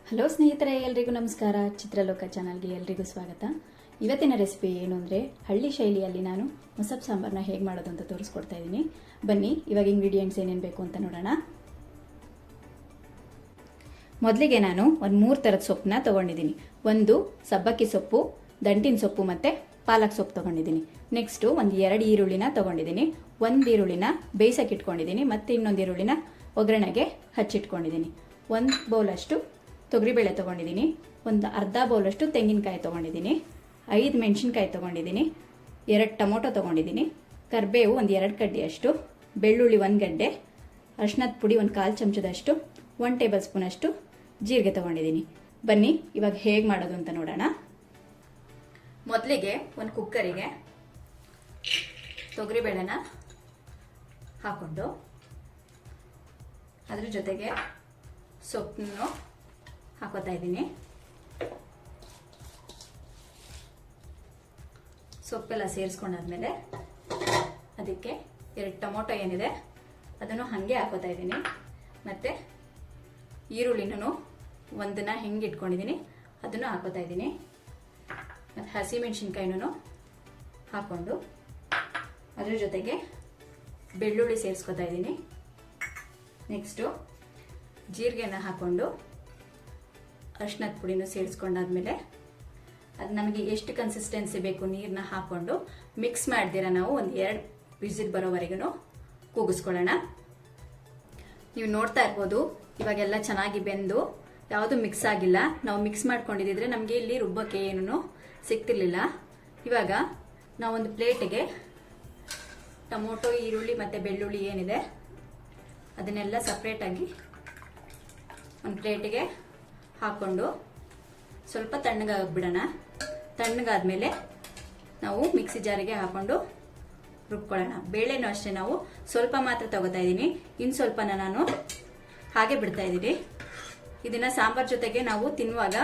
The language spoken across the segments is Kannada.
ಹಲೋ ಸ್ನೇಹಿತರೆ, ಎಲ್ರಿಗೂ ನಮಸ್ಕಾರ. ಚಿತ್ರಲೋಕ ಚಾನಲ್ಗೆ ಎಲ್ರಿಗೂ ಸ್ವಾಗತ. ಇವತ್ತಿನ ರೆಸಿಪಿ ಏನು ಅಂದರೆ, ಹಳ್ಳಿ ಶೈಲಿಯಲ್ಲಿ ನಾನು ಮೊಸಪ್ ಸಾಂಬಾರನ್ನ ಹೇಗೆ ಮಾಡೋದು ಅಂತ ತೋರಿಸ್ಕೊಡ್ತಾ ಇದ್ದೀನಿ. ಬನ್ನಿ, ಇವಾಗ ಇಂಗ್ರೀಡಿಯೆಂಟ್ಸ್ ಏನೇನು ಬೇಕು ಅಂತ ನೋಡೋಣ. ಮೊದಲಿಗೆ ನಾನು ಒಂದು 3 ಥರದ ಸೊಪ್ಪನ್ನ ತೊಗೊಂಡಿದ್ದೀನಿ. ಒಂದು ಸಬ್ಬಕ್ಕಿ ಸೊಪ್ಪು, ದಂಟಿನ ಸೊಪ್ಪು ಮತ್ತು ಪಾಲಕ್ ಸೊಪ್ಪು ತೊಗೊಂಡಿದ್ದೀನಿ. ನೆಕ್ಸ್ಟು ಒಂದು 2 ಈರುಳ್ಳಿನ ತೊಗೊಂಡಿದ್ದೀನಿ. ಒಂದು ಈರುಳ್ಳಿನ ಬೇಯಿಸಕ್ಕೆ ಇಟ್ಕೊಂಡಿದ್ದೀನಿ ಮತ್ತು ಇನ್ನೊಂದು ಈರುಳ್ಳಿನ ಒಗ್ಗರಣೆಗೆ ಹಚ್ಚಿಟ್ಕೊಂಡಿದ್ದೀನಿ. 1 ಬೌಲಷ್ಟು ತೊಗರಿಬೇಳೆ ತೊಗೊಂಡಿದ್ದೀನಿ. ಒಂದು ಅರ್ಧ ಬೌಲಷ್ಟು ತೆಂಗಿನಕಾಯಿ ತೊಗೊಂಡಿದ್ದೀನಿ. 5 ಮೆಣಸಿನ್ಕಾಯಿ ತೊಗೊಂಡಿದ್ದೀನಿ. 2 ಟೊಮೊಟೊ ತೊಗೊಂಡಿದ್ದೀನಿ. ಕರಿಬೇವು ಒಂದು 2 ಕಡ್ಡಿಯಷ್ಟು, ಬೆಳ್ಳುಳ್ಳಿ 1 ಗಡ್ಡೆ, ಅರಿಶಿನದ ಪುಡಿ ಒಂದು 1/4 ಚಮಚದಷ್ಟು, 1 ಟೇಬಲ್ ಸ್ಪೂನಷ್ಟು ಜೀರಿಗೆ ತೊಗೊಂಡಿದ್ದೀನಿ. ಬನ್ನಿ ಇವಾಗ ಹೇಗೆ ಮಾಡೋದು ಅಂತ ನೋಡೋಣ. ಮೊದಲಿಗೆ ಒಂದು ಕುಕ್ಕರಿಗೆ ತೊಗರಿಬೇಳೆನ ಹಾಕ್ಕೊಂಡು ಅದ್ರ ಜೊತೆಗೆ ಸೊಪ್ಪನ್ನು ಹಾಕೋತಾ ಇದ್ದೀನಿ. ಸೊಪ್ಪೆಲ್ಲ ಸೇರಿಸ್ಕೊಂಡಾದ್ಮೇಲೆ ಅದಕ್ಕೆ 2 ಟೊಮೊಟೊ ಏನಿದೆ ಅದನ್ನು ಹಾಗೆ ಹಾಕೋತಾ ಇದ್ದೀನಿ. ಮತ್ತು ಈರುಳ್ಳಿನೂ ಒಂದನ್ನ ಹೆಂಗೆ ಇಟ್ಕೊಂಡಿದ್ದೀನಿ ಅದನ್ನು ಹಾಕೋತಾ ಇದ್ದೀನಿ. ಮತ್ತು ಹಸಿಮೆಣಸಿನ್ಕಾಯಿನೂ ಹಾಕ್ಕೊಂಡು ಅದ್ರ ಜೊತೆಗೆ ಬೆಳ್ಳುಳ್ಳಿ ಸೇರಿಸ್ಕೊತಾ ಇದ್ದೀನಿ. ನೆಕ್ಸ್ಟು ಜೀರಿಗೆನ ಹಾಕ್ಕೊಂಡು ಅರಿಶಿನದ ಪುಡಿನೂ ಸೇರಿಸ್ಕೊಂಡಾದ್ಮೇಲೆ ಅದು ನಮಗೆ ಎಷ್ಟು ಕನ್ಸಿಸ್ಟೆನ್ಸಿ ಬೇಕು ನೀರನ್ನ ಹಾಕ್ಕೊಂಡು ಮಿಕ್ಸ್ ಮಾಡ್ದಿರ ನಾವು ಒಂದು 2 ವಿಸಿಲ್ ಬರೋವರೆಗೂ ಕೂಗಿಸ್ಕೊಳ್ಳೋಣ. ನೀವು ನೋಡ್ತಾ ಇರ್ಬೋದು, ಇವಾಗೆಲ್ಲ ಚೆನ್ನಾಗಿ ಬೆಂದು ಯಾವುದು ಮಿಕ್ಸ್ ಆಗಿಲ್ಲ. ನಾವು ಮಿಕ್ಸ್ ಮಾಡ್ಕೊಂಡಿದ್ದಿದ್ರೆ ನಮಗೆ ಇಲ್ಲಿ ರುಬ್ಬಕ್ಕೆ ಏನೂ ಸಿಗ್ತಿರ್ಲಿಲ್ಲ. ಇವಾಗ ನಾವೊಂದು ಪ್ಲೇಟಿಗೆ ಟೊಮೊಟೊ, ಈರುಳ್ಳಿ ಮತ್ತು ಬೆಳ್ಳುಳ್ಳಿ ಏನಿದೆ ಅದನ್ನೆಲ್ಲ ಸಪ್ರೇಟಾಗಿ ಒಂದು ಪ್ಲೇಟಿಗೆ ಹಾಕ್ಕೊಂಡು ಸ್ವಲ್ಪ ತಣ್ಣಗಾಗ್ಬಿಡೋಣ. ತಣ್ಣಗಾದ್ಮೇಲೆ ನಾವು ಮಿಕ್ಸಿ ಜಾರಿಗೆ ಹಾಕ್ಕೊಂಡು ರುಬ್ಕೊಳ್ಳೋಣ. ಬೇಳೆನೂ ಅಷ್ಟೇ ನಾವು ಸ್ವಲ್ಪ ಮಾತ್ರ ತಗೋತಾ ಇದ್ದೀನಿ, ಇನ್ನು ಸ್ವಲ್ಪನ ನಾನು ಹಾಗೆ ಬಿಡ್ತಾ ಇದ್ದೀನಿ. ಇದನ್ನು ಸಾಂಬಾರ್ ಜೊತೆಗೆ ನಾವು ತಿನ್ನುವಾಗ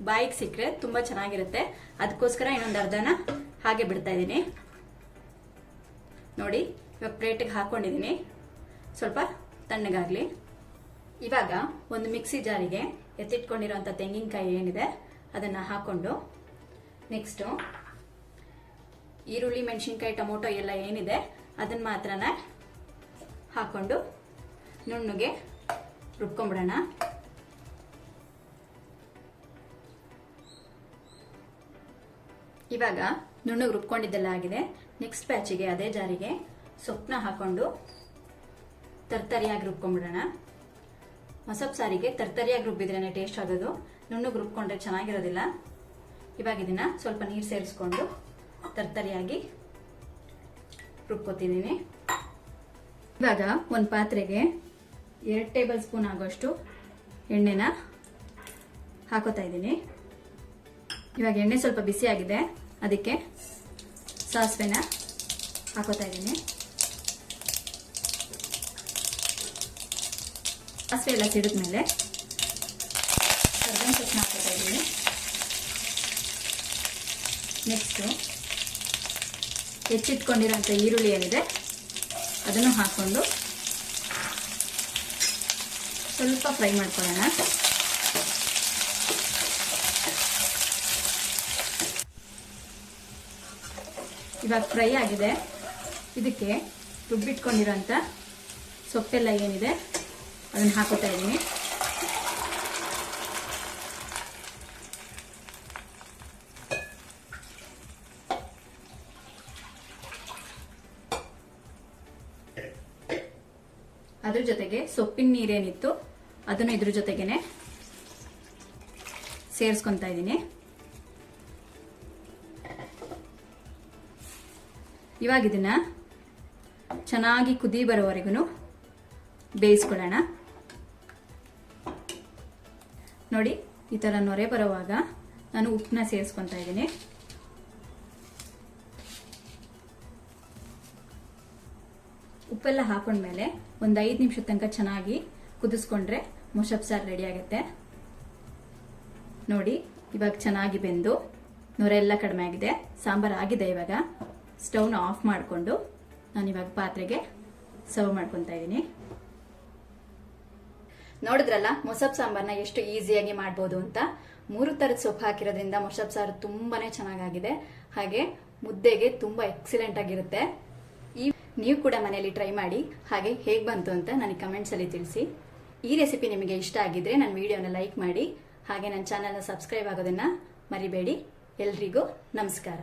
ಬಾಯಿಗೆ ಸಿಕ್ಕರೆ ತುಂಬ ಚೆನ್ನಾಗಿರುತ್ತೆ. ಅದಕ್ಕೋಸ್ಕರ ಇನ್ನೊಂದು ಅರ್ಧನ ಹಾಗೆ ಬಿಡ್ತಾ ಇದ್ದೀನಿ. ನೋಡಿ, ಇವಾಗ ಪ್ಲೇಟಿಗೆ ಹಾಕ್ಕೊಂಡಿದ್ದೀನಿ, ಸ್ವಲ್ಪ ತಣ್ಣಗಾಗಲಿ. ಇವಾಗ ಒಂದು ಮಿಕ್ಸಿ ಜಾರಿಗೆ ಎತ್ತಿಟ್ಕೊಂಡಿರೋಂಥ ತೆಂಗಿನಕಾಯಿ ಏನಿದೆ ಅದನ್ನು ಹಾಕ್ಕೊಂಡು ನೆಕ್ಸ್ಟು ಈರುಳ್ಳಿ, ಮೆಣಸಿನ್ಕಾಯಿ, ಟೊಮೊಟೊ ಎಲ್ಲ ಏನಿದೆ ಅದನ್ನು ಮಾತ್ರನ ಹಾಕ್ಕೊಂಡು ನುಣ್ಣಗೆ ರುಬ್ಕೊಂಬಿಡೋಣ. ಇವಾಗ ನುಣ್ಣಗೆ ರುಬ್ಕೊಂಡಿದ್ದೆಲ್ಲ ಆಗಿದೆ. ನೆಕ್ಸ್ಟ್ ಬ್ಯಾಚಿಗೆ ಅದೇ ಜಾರಿಗೆ ಸೊಪ್ಪನ್ನ ಹಾಕ್ಕೊಂಡು ತರ್ತರಿಯಾಗಿ ರುಬ್ಕೊಂಬಿಡೋಣ. ಮೊಸಪ್ ಸಾರಿಗೆ ತರ್ತರಿಯಾಗಿ ರುಬ್ಬಿದ್ರೇ ಟೇಸ್ಟ್ ಆಗೋದು, ನುಣ್ಣಗೆ ರುಬ್ಕೊಂಡ್ರೆ ಚೆನ್ನಾಗಿರೋದಿಲ್ಲ. ಇವಾಗ ಇದನ್ನು ಸ್ವಲ್ಪ ನೀರು ಸೇರಿಸ್ಕೊಂಡು ತರ್ತರಿಯಾಗಿ ರುಬ್ಕೋತಿದ್ದೀನಿ. ಇವಾಗ ಒಂದು ಪಾತ್ರೆಗೆ 2 ಟೇಬಲ್ ಸ್ಪೂನ್ ಆಗೋಷ್ಟು ಎಣ್ಣೆನ ಹಾಕೋತಾ ಇದ್ದೀನಿ. ಇವಾಗ ಎಣ್ಣೆ ಸ್ವಲ್ಪ ಬಿಸಿ ಆಗಿದೆ, ಅದಕ್ಕೆ ಸಾಸಿವೆನ ಹಾಕೋತಾ ಇದ್ದೀನಿ. ಸಾಸಿವೆ ಎಲ್ಲ ಸಿಡಿದ್ಮೇಲೆ ಕರ್ಬೇವಿನ ಸೊಪ್ಪನ್ನ ಹಾಕೋತಾ ಇದ್ದೀನಿ. ನೆಕ್ಸ್ಟು ಹೆಚ್ಚಿಟ್ಕೊಂಡಿರೋಂಥ ಈರುಳ್ಳಿ ಏನಿದೆ ಅದನ್ನು ಹಾಕ್ಕೊಂಡು ಸ್ವಲ್ಪ ಫ್ರೈ ಮಾಡ್ಕೊಳ್ಳೋಣ. ಇವಾಗ ಫ್ರೈ ಆಗಿದೆ. ಇದಕ್ಕೆ ರುಬ್ಬಿಟ್ಕೊಂಡಿರೋಂಥ ಸೊಪ್ಪೆಲ್ಲ ಏನಿದೆ ಅದನ್ನು ಹಾಕೋತಾ ಇದ್ದೀನಿ. ಅದ್ರ ಜೊತೆಗೆ ಸೊಪ್ಪಿನ ನೀರೇನಿತ್ತು ಅದನ್ನು ಇದ್ರ ಜೊತೆಗೇನೆ ಸೇರಿಸ್ಕೊತಾ ಇದ್ದೀನಿ. ಇವಾಗ ಇದನ್ನ ಚೆನ್ನಾಗಿ ಕುದಿ ಬರೋವರೆಗೂ ಬೇಯಿಸ್ಕೊಳ್ಳೋಣ. ನೋಡಿ, ಈ ಥರ ನೊರೆ ಬರೋವಾಗ ನಾನು ಉಪ್ಪನ್ನ ಸೇರಿಸ್ಕೊತಾ ಇದ್ದೀನಿ. ಉಪ್ಪೆಲ್ಲ ಹಾಕೊಂಡ್ಮೇಲೆ ಒಂದು 5 ನಿಮಿಷದ ತನಕ ಚೆನ್ನಾಗಿ ಕುದಿಸ್ಕೊಂಡ್ರೆ ಮೊಸಪ್ ಸಾರು ರೆಡಿ ಆಗುತ್ತೆ. ನೋಡಿ, ಇವಾಗ ಚೆನ್ನಾಗಿ ಬೆಂದು ನೊರೆ ಎಲ್ಲ ಕಡಿಮೆ ಆಗಿದೆ, ಸಾಂಬಾರು ಆಗಿದೆ. ಇವಾಗ ಸ್ಟವ್ನ ಆಫ್ ಮಾಡಿಕೊಂಡು ನಾನು ಇವಾಗ ಪಾತ್ರೆಗೆ ಸರ್ವ್ ಮಾಡ್ಕೊತಾ ಇದ್ದೀನಿ. ನೋಡಿದ್ರಲ್ಲ ಮೊಸಪ್ ಸಾಂಬಾರ್ನ ಎಷ್ಟು ಈಸಿಯಾಗಿ ಮಾಡ್ಬೋದು ಅಂತ. 3 ತರದ ಸೊಪ್ಪು ಹಾಕಿರೋದ್ರಿಂದ ಮೊಸಪ್ ಸಾರು ತುಂಬಾನೇ ಚೆನ್ನಾಗಾಗಿದೆ. ಹಾಗೆ ಮುದ್ದೆಗೆ ತುಂಬಾ ಎಕ್ಸಲೆಂಟ್ ಆಗಿರುತ್ತೆ. ನೀವು ಕೂಡ ಮನೆಯಲ್ಲಿ ಟ್ರೈ ಮಾಡಿ. ಹಾಗೆ ಹೇಗೆ ಬಂತು ಅಂತ ನನಗೆ ಕಮೆಂಟ್ಸ್ ಅಲ್ಲಿ ತಿಳಿಸಿ. ಈ ರೆಸಿಪಿ ನಿಮಗೆ ಇಷ್ಟ ಆಗಿದ್ರೆ ನನ್ನ ವಿಡಿಯೋನ ಲೈಕ್ ಮಾಡಿ. ಹಾಗೆ ನನ್ನ ಚಾನಲ್ನ ಸಬ್ಸ್ಕ್ರೈಬ್ ಆಗೋದನ್ನ ಮರಿಬೇಡಿ. ಎಲ್ರಿಗೂ ನಮಸ್ಕಾರ.